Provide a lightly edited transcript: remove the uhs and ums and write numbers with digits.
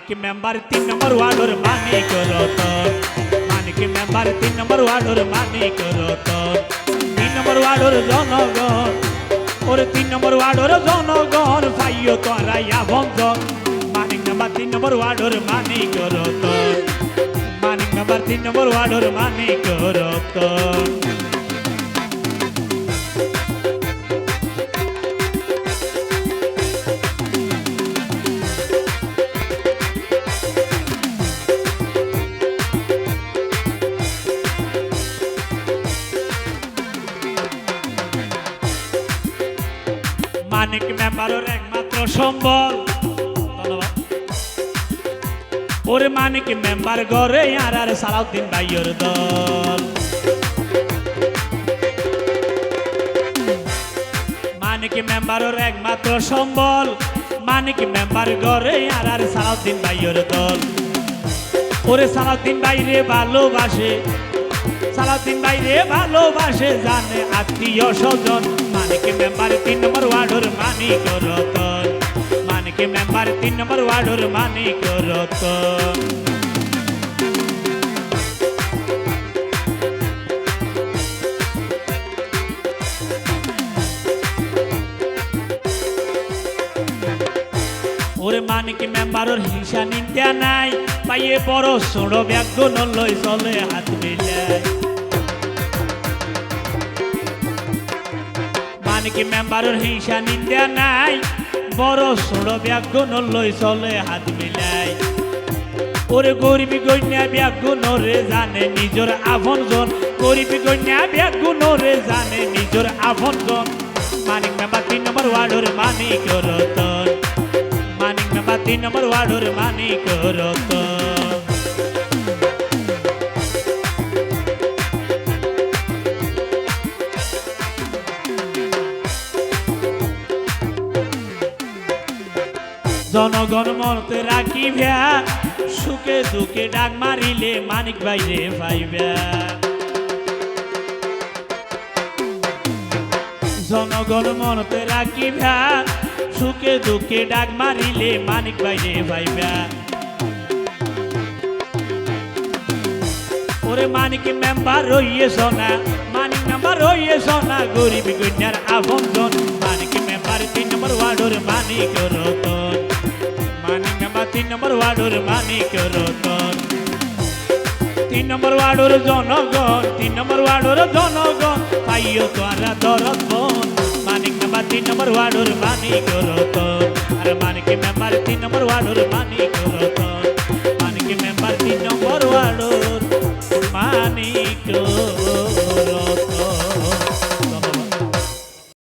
মানিক member 3 নম্বর ওয়ার্ডের মানিক রতন মানিক member 3 নম্বর ওয়ার্ডের মানিক রতন 3 নম্বর ওয়ার্ডের জনগণ ওরে 3 নম্বর ওয়ার্ডের জনগণ ভাইও তোরা আপনজন মানিক মেম্বার 3 নম্বর ওয়ার্ডের মানিক রতন মানিক মেম্বার 3 নম্বর ওয়ার্ডের মানিক রতন মানিক মেম্বারের একমাত্র সম্বল ধন্যবাদ ওরে মানিক মেম্বার ঘরে আর সালাউদ্দিন ভাইয়ের দল মানিক মেম্বারের একমাত্র সম্বল মানিক মেম্বার ঘরে আর সালাউদ্দিন ভাইয়ের দল ওরে সালাউদ্দিন ভাইরে ভালোবাসে সালাউদ্দিন ভাইরে ভালোবাসে জানে আত্মীয় স্বজন মানিক মেম্বার 3 নম্বর ওয়ার্ডের মানিক রতন মানিক মেম্বার 3 নম্বর ওয়ার্ডের মানিক রতন ওরে মানিক মেম্বারের হিংসা নিন্দা নাই পাইয়ে বড় ছোট ব্যাগুন লই চলে হাত মিলাই মানিক মেম্বারের হিংসা নিন্দা নাই বড় ছোট ব্যাগুন লই চলে হাত মিলাই ওরে গরিব গণ্যা ব্যাগুন রে জানে নিজের আপনজন গরিব গণ্যা ব্যাগুন রে জানে নিজের আপনজন মানিক মেম্বার 3 নম্বর ওয়ার্ডের মানিক রতন মানিক মেম্বার 3 নম্বর ওয়ার্ডের মানিক রতন জনগণ মনতে রাখিবা সুখে দুঃখে ডাক মারিলে মানিক ভাইরে পাইবা জনগণ মনতে রাখিবা সুখে দুঃখে ডাক মারিলে মানিক ভাইরে পাইবা ওরে মানিক মেম্বার রইয়েছ না মানিক মেম্বার রইয়েছ না গরিব গণ্যার আপনজন মানিক মেম্বার 3 নম্বর ওয়ার্ডের মানিক রতন মানিক মেম্বার 3 নম্বর ওয়ার্ডের মানিক রতন 3 নম্বর ওয়ার্ডের জনগণ 3 নম্বর ওয়ার্ডের জনগণ পাইও তোরা দরদ বন মানিক মেম্বার 3 নম্বর ওয়ার্ডের মানিক রতন আর মানিক মেম্বার 3 নম্বর ওয়ার্ডের মানিক রতন মানিক মেম্বার 3 নম্বর ওয়ার্ডের মানিক